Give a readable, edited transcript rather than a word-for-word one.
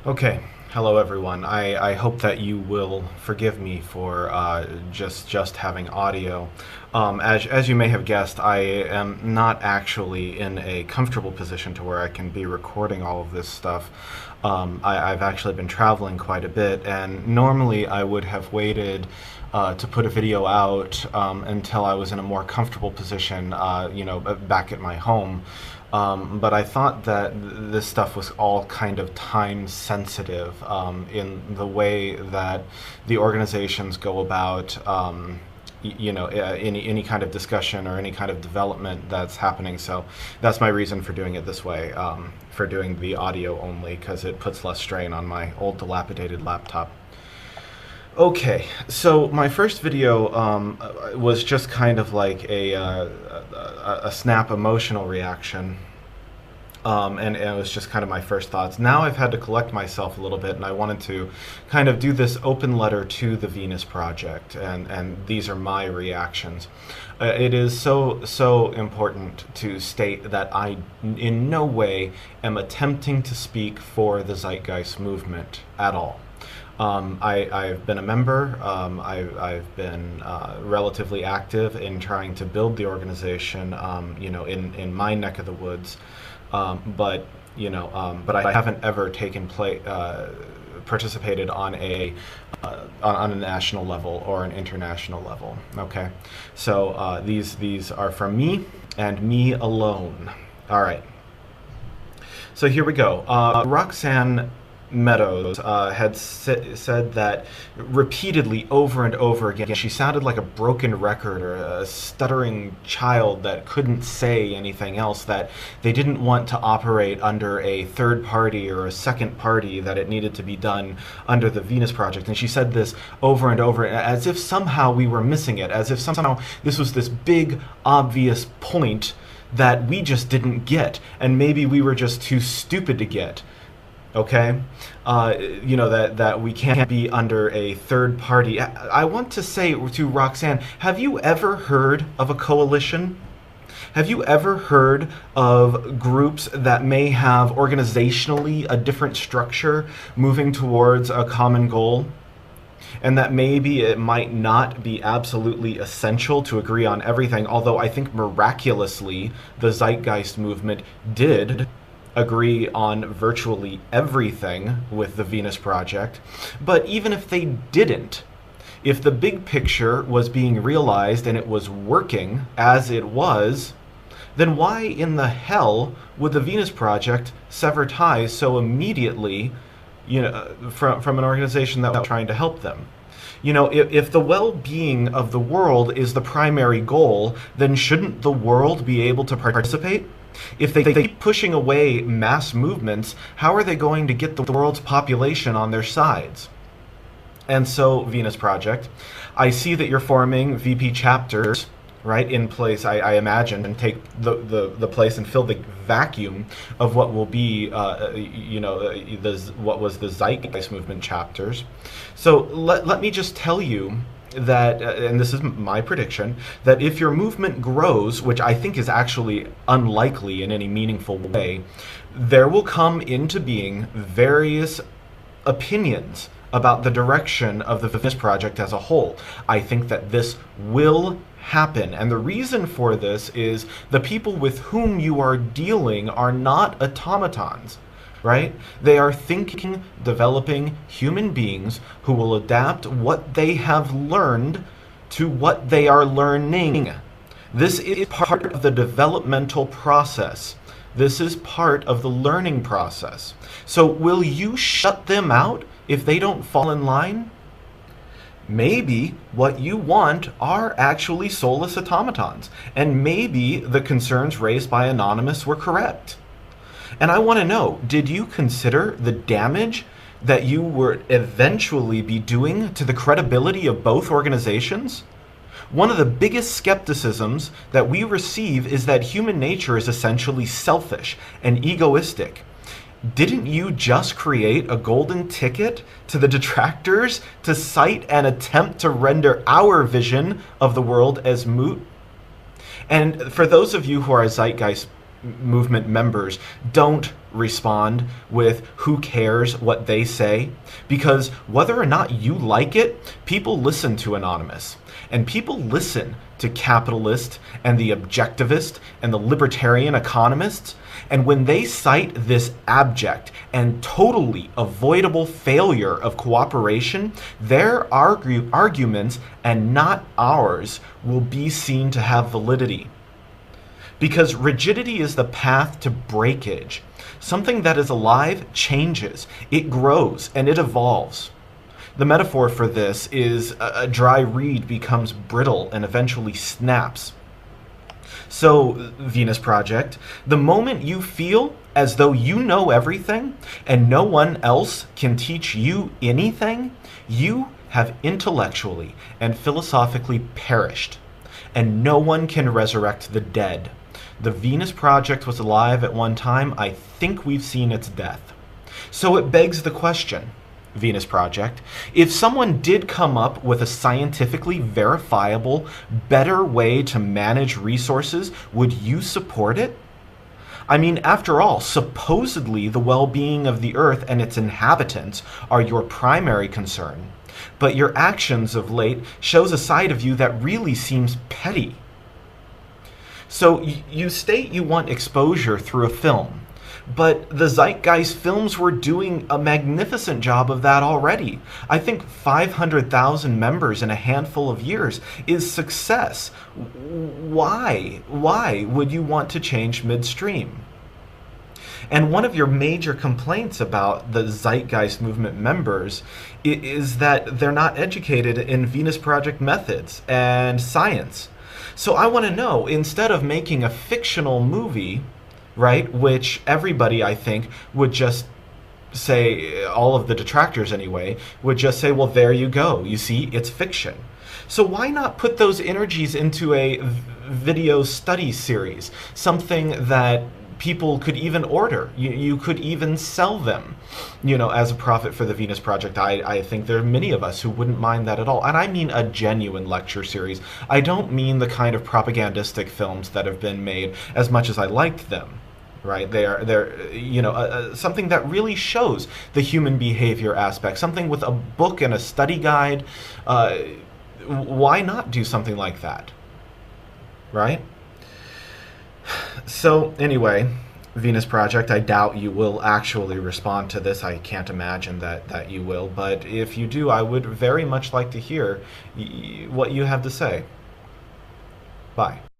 Okay, hello everyone. I hope that you will forgive me for just having audio. As you may have guessed, I am not actually in a comfortable position to where I can be recording all of this stuff. I've actually been traveling quite a bit, and normally I would have waited to put a video out until I was in a more comfortable position, back at my home. But I thought that this stuff was all kind of time sensitive in the way that the organizations go about, any kind of discussion or any kind of development that's happening. So that's my reason for doing it this way, for doing the audio only, because it puts less strain on my old dilapidated laptop. Okay, so my first video was just kind of like a snap emotional reaction, and it was just kind of my first thoughts. Now I've had to collect myself a little bit, and I wanted to kind of do this open letter to the Venus Project, and these are my reactions. It is so important to state that I in no way am attempting to speak for the Zeitgeist movement at all. I've been a member. I've been relatively active in trying to build the organization, in my neck of the woods. But I haven't ever participated on a national level or an international level. Okay, so these are from me and me alone. All right. So here we go. Roxanne Meadows had said that repeatedly over and over again. She sounded like a broken record or a stuttering child that couldn't say anything else, that they didn't want to operate under a third party or a second party, that it needed to be done under the Venus Project. And she said this over and over as if somehow we were missing it, as if somehow this was this big, obvious point that we just didn't get, and maybe we were just too stupid to get. Okay, that we can't be under a third party. I want to say to Roxanne, have you ever heard of a coalition? Have you ever heard of groups that may have organizationally a different structure moving towards a common goal? And that maybe it might not be absolutely essential to agree on everything, although I think miraculously the Zeitgeist movement did agree on virtually everything with the Venus Project. But even if they didn't, if the big picture was being realized and it was working as it was, then why in the hell would the Venus Project sever ties so immediately, from an organization that was trying to help them? If the well-being of the world is the primary goal, then shouldn't the world be able to participate? If they keep pushing away mass movements, how are they going to get the world's population on their sides? And so, Venus Project, I see that you're forming VP chapters, right, in place, I imagine, and take the place and fill the vacuum of what will be, what was the Zeitgeist movement chapters. So let me just tell you that, and this is my prediction, that if your movement grows, which I think is actually unlikely in any meaningful way, there will come into being various opinions about the direction of the Venus Project as a whole. I think that this will happen, and the reason for this is the people with whom you are dealing are not automatons. Right? They are thinking, developing human beings who will adapt what they have learned to what they are learning. This is part of the developmental process. This is part of the learning process. So will you shut them out if they don't fall in line? Maybe what you want are actually soulless automatons, and maybe the concerns raised by Anonymous were correct. And I want to know, did you consider the damage that you would eventually be doing to the credibility of both organizations? One of the biggest skepticisms that we receive is that human nature is essentially selfish and egoistic. Didn't you just create a golden ticket to the detractors to cite and attempt to render our vision of the world as moot? And for those of you who are Zeitgeist movement members, don't respond with who cares what they say, because whether or not you like it, people listen to Anonymous. And people listen to capitalists and the objectivist and the libertarian economists. And when they cite this abject and totally avoidable failure of cooperation, their arguments and not ours will be seen to have validity. Because rigidity is the path to breakage. Something that is alive changes, it grows, and it evolves. The metaphor for this is a dry reed becomes brittle and eventually snaps. So, Venus Project, the moment you feel as though you know everything and no one else can teach you anything, you have intellectually and philosophically perished, and no one can resurrect the dead. The Venus Project was alive at one time. I think we've seen its death. So it begs the question, Venus Project, if someone did come up with a scientifically verifiable, better way to manage resources, would you support it? I mean, after all, supposedly the well-being of the Earth and its inhabitants are your primary concern. But your actions of late shows a side of you that really seems petty. So you state you want exposure through a film, but the Zeitgeist films were doing a magnificent job of that already. I think 500,000 members in a handful of years is success. Why would you want to change midstream? And one of your major complaints about the Zeitgeist movement members is that they're not educated in Venus Project methods and science. So I want to know, instead of making a fictional movie, right, which everybody, I think, would just say, all of the detractors anyway, would just say, well, there you go. You see, it's fiction. So why not put those energies into a video study series, something that people could even order? You could even sell them, as a profit for the Venus Project. I think there are many of us who wouldn't mind that at all. And I mean a genuine lecture series. I don't mean the kind of propagandistic films that have been made, as much as I liked them. Right? They're something that really shows the human behavior aspect, something with a book and a study guide. Why not do something like that? Right? So anyway, Venus Project, I doubt you will actually respond to this. I can't imagine that you will. But if you do, I would very much like to hear what you have to say. Bye.